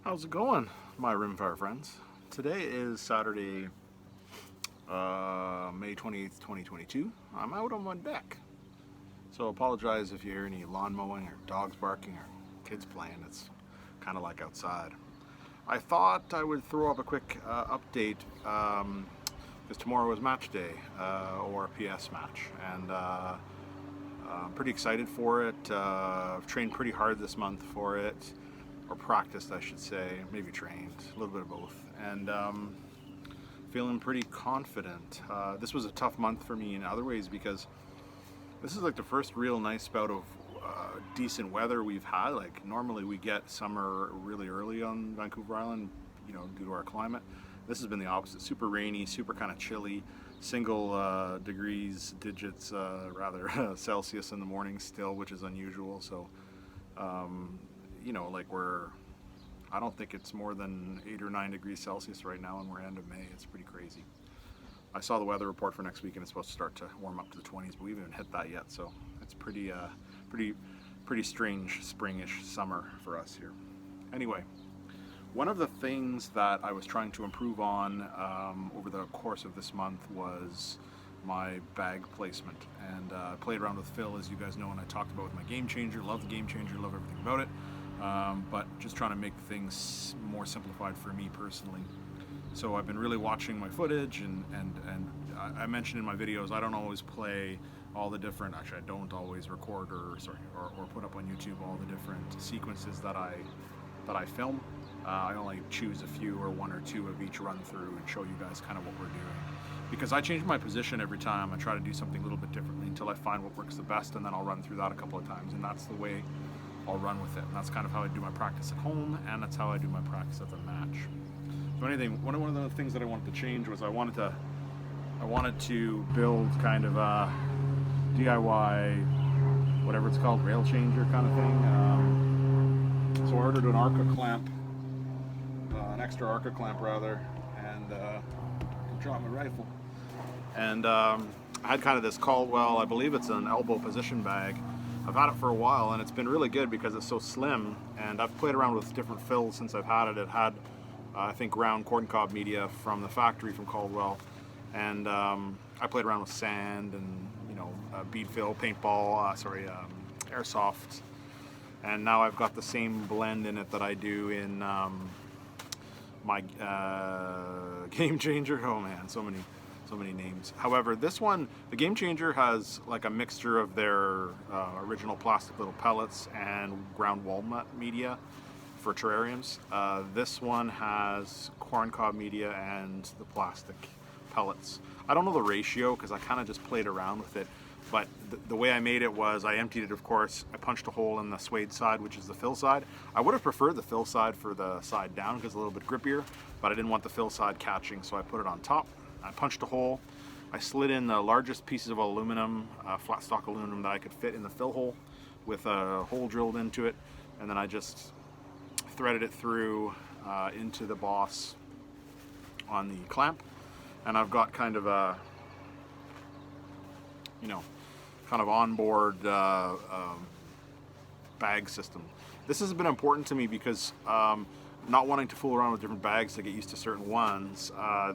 How's it going, my rimfire friends? Today is Saturday, May 28th, 2022. I'm out on my deck. So apologize if you hear any lawn mowing or dogs barking or kids playing. It's kind of like outside. I thought I would throw up a quick update because tomorrow is match day or a PS match. And I'm pretty excited for it. I've trained pretty hard this month for it. Or practiced, I should say, maybe trained, a little bit of both, and feeling pretty confident. This was a tough month for me in other ways because this is like the first real nice bout of decent weather we've had. Like normally we get summer really early on Vancouver Island, due to our climate. This has been the opposite, super rainy, super kind of chilly, single digits rather, Celsius in the morning still, which is unusual. So I don't think it's more than 8 or 9 degrees Celsius right now, and we're end of May. It's pretty crazy. I saw the weather report for next week, and it's supposed to start to warm up to the 20s, but we haven't even hit that yet. So it's pretty strange springish summer for us here. Anyway, one of the things that I was trying to improve on over the course of this month was my bag placement, and I played around with Phil, as you guys know, and I talked about with my Game Changer. Love the Game Changer, love everything about it. But just trying to make things more simplified for me personally. So I've been really watching my footage, and I mentioned in my videos I don't always play all the different. Actually, I don't always record or put up on YouTube all the different sequences that I film. I only choose a few or one or two of each run through and show you guys kind of what we're doing. Because I change my position every time. I try to do something a little bit differently until I find what works the best, and then I'll run through that a couple of times, and that's the way I'll run with it. And that's kind of how I do my practice at home, and that's how I do my practice at the match. So one of the things that I wanted to change was I wanted to build kind of a DIY, whatever it's called, rail changer kind of thing. So I ordered an ARCA clamp, an extra ARCA clamp rather, and drop my rifle. And I had kind of this Caldwell, I believe it's an elbow position bag. I've had it for a while, and it's been really good because it's so slim, and I've played around with different fills since I've had it. It had, I think, ground corncob media from the factory from Caldwell, and I played around with sand and, bead fill, paintball, airsoft, and now I've got the same blend in it that I do in my Game Changer. Oh man, so many names. However, this one, the Game Changer, has like a mixture of their original plastic little pellets and ground walnut media for terrariums. This one has corncob media and the plastic pellets. I don't know the ratio because I kind of just played around with it, but the way I made it was I emptied it, of course. I punched a hole in the suede side, which is the fill side. I would have preferred the fill side for the side down because it's a little bit grippier, but I didn't want the fill side catching, so I put it on top. I punched a hole. I slid in the largest pieces of aluminum, flat stock aluminum that I could fit in the fill hole with a hole drilled into it, and then I just threaded it through into the boss on the clamp. And I've got kind of a, onboard bag system. This has been important to me because not wanting to fool around with different bags to get used to certain ones,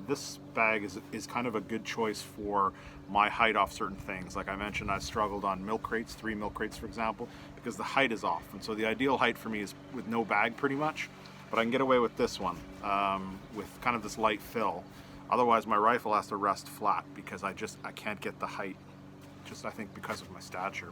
this bag is kind of a good choice for my height off certain things. Like I mentioned, I struggled on milk crates, 3 milk crates for example, because the height is off. And so the ideal height for me is with no bag pretty much, but I can get away with this one with kind of this light fill. Otherwise my rifle has to rest flat because I can't get the height, just I think because of my stature.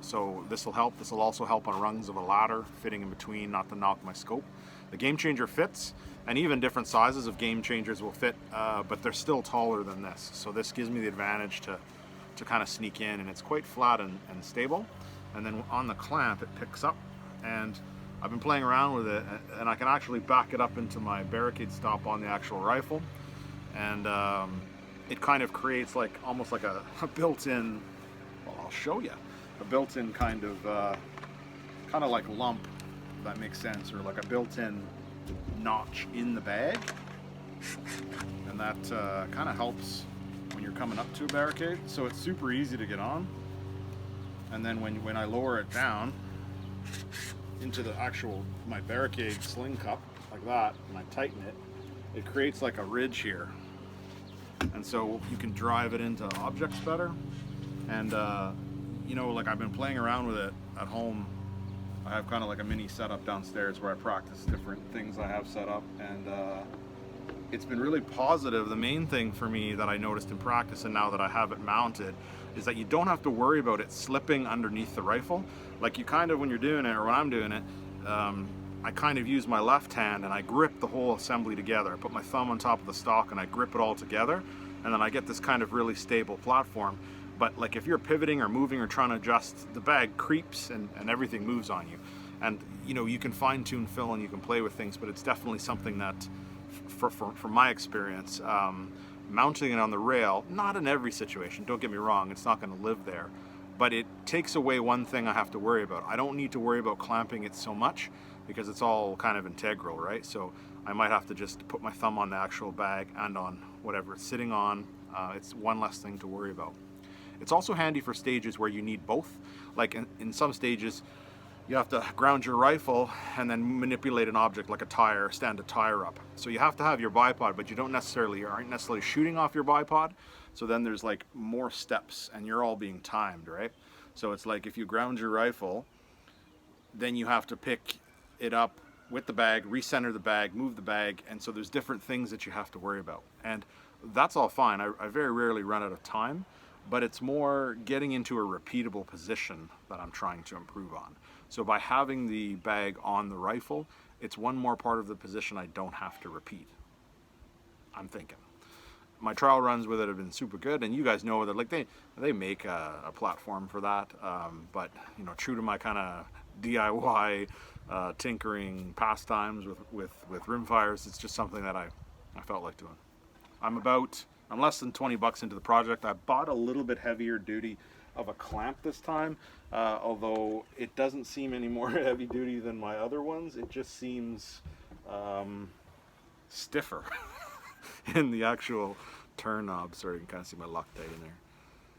So this will help. This will also help on rungs of a ladder, fitting in between, not to knock my scope. The Game Changer fits, and even different sizes of Game Changers will fit, but they're still taller than this. So this gives me the advantage to kind of sneak in, and it's quite flat and stable. And then on the clamp it picks up, and I've been playing around with it, and I can actually back it up into my barricade stop on the actual rifle, and it kind of creates almost like a built-in, well, I'll show you, a built-in kind of like lump, if that makes sense, or like a built-in notch in the bag, and that kind of helps when you're coming up to a barricade. So it's super easy to get on, and then when I lower it down, into the actual, my barricade sling cup, like that, and I tighten it, it creates like a ridge here. And so you can drive it into objects better. And, you know, like I've been playing around with it at home. I have kind of like a mini setup downstairs where I practice different things I have set up. And it's been really positive. The main thing for me that I noticed in practice, and now that I have it mounted, is that you don't have to worry about it slipping underneath the rifle. Like you kind of, when you're doing it, or when I'm doing it, I kind of use my left hand and I grip the whole assembly together. I put my thumb on top of the stock and I grip it all together, and then I get this kind of really stable platform. But like if you're pivoting or moving or trying to adjust, the bag creeps and everything moves on you. And you know, you can fine tune fill and you can play with things, but it's definitely something that, from my experience, mounting it on the rail, not in every situation, don't get me wrong, it's not going to live there, but it takes away one thing I have to worry about. I don't need to worry about clamping it so much because it's all kind of integral, right? So I might have to just put my thumb on the actual bag and on whatever it's sitting on. It's one less thing to worry about. It's also handy for stages where you need both. Like in some stages, you have to ground your rifle and then manipulate an object like a tire, stand a tire up. So you have to have your bipod, but you aren't necessarily shooting off your bipod. So then there's like more steps and you're all being timed, right? So it's like if you ground your rifle, then you have to pick it up with the bag, recenter the bag, move the bag, and so there's different things that you have to worry about. And that's all fine. I very rarely run out of time, but it's more getting into a repeatable position that I'm trying to improve on. So by having the bag on the rifle, it's one more part of the position I don't have to repeat, I'm thinking. My trial runs with it have been super good, and you guys know that like they make a platform for that, but you know, true to my kind of DIY tinkering pastimes with rimfires, it's just something that I felt like doing. I'm less than 20 bucks into the project. I bought a little bit heavier duty of a clamp this time, although it doesn't seem any more heavy duty than my other ones. It just seems stiffer in the actual turn knob. Sorry, you can kind of see my Loctite in there.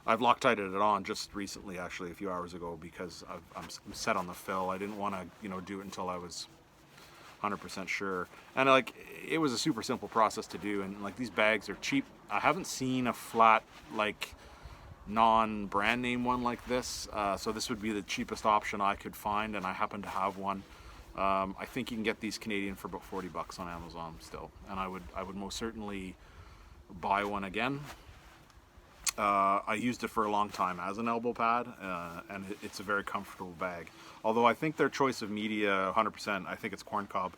I've Loctited it on just recently, actually a few hours ago, because I'm set on the fill. I didn't want to, you know, do it until I was 100% sure. And like, it was a super simple process to do, and like, these bags are cheap. I haven't seen a flat, like, non-brand name one like this, so this would be the cheapest option I could find, and I happen to have one. I think you can get these Canadian for about 40 bucks on Amazon still, and I would most certainly buy one again. I used it for a long time as an elbow pad, and it's a very comfortable bag. Although I think their choice of media, 100%, I think it's corncob,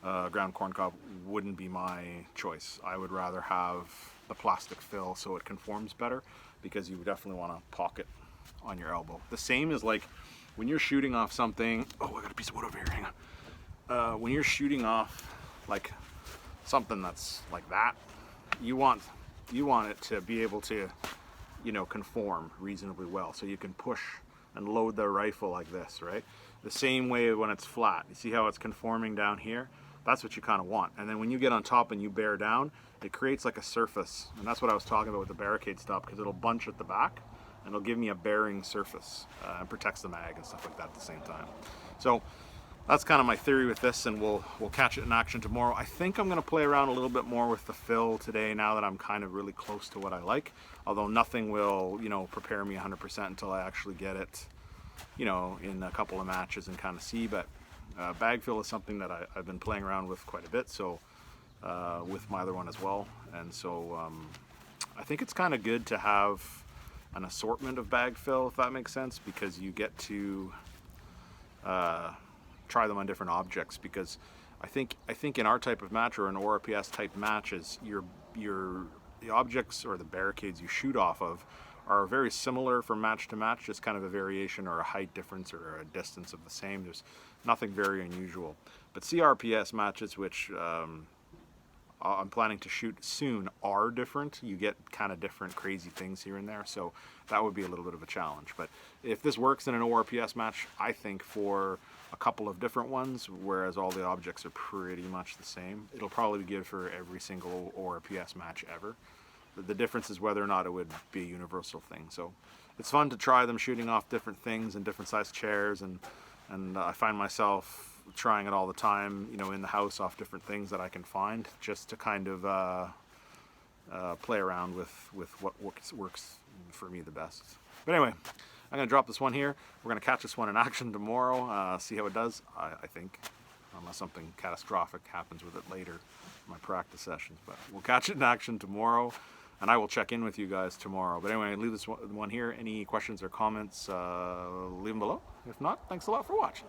ground corncob wouldn't be my choice. I would rather have the plastic fill so it conforms better, because you would definitely want to pocket on your elbow. The same is like when you're shooting off something. Oh, I got a piece of wood over here. Hang on. When you're shooting off like something that's like that, you want it to be able to, you know, conform reasonably well, so you can push and load the rifle like this, right? The same way when it's flat. You see how it's conforming down here? That's what you kind of want. And then when you get on top and you bear down, it creates like a surface. And that's what I was talking about with the barricade stop, because it'll bunch at the back and it'll give me a bearing surface, and protects the mag and stuff like that at the same time. So that's kind of my theory with this, and we'll catch it in action tomorrow. I think I'm going to play around a little bit more with the fill today, now that I'm kind of really close to what I like. Although nothing will, you know, prepare me 100% until I actually get it, you know, in a couple of matches and kind of see. But bag fill is something that I've been playing around with quite a bit, so with my other one as well. And so I think it's kind of good to have an assortment of bag fill, if that makes sense, because you get to try them on different objects. Because I think in our type of match, or an ORPS type matches, the objects or the barricades you shoot off of are very similar from match to match, just kind of a variation or a height difference or a distance of the same. There's nothing very unusual. But CRPS matches, which I'm planning to shoot soon, are different. You get kind of different crazy things here and there, so that would be a little bit of a challenge. But if this works in an ORPS match, I think for a couple of different ones, whereas all the objects are pretty much the same, it'll probably be good for every single ORPS match ever. The difference is whether or not it would be a universal thing. So it's fun to try them shooting off different things and different sized chairs, and and I find myself trying it all the time, you know, in the house off different things that I can find, just to kind of play around with what works for me the best. But anyway, I'm going to drop this one here. We're going to catch this one in action tomorrow, see how it does, I think, unless something catastrophic happens with it later in my practice sessions. But we'll catch it in action tomorrow, and I will check in with you guys tomorrow. But anyway, I leave this one here. Any questions or comments, leave them below. If not, thanks a lot for watching.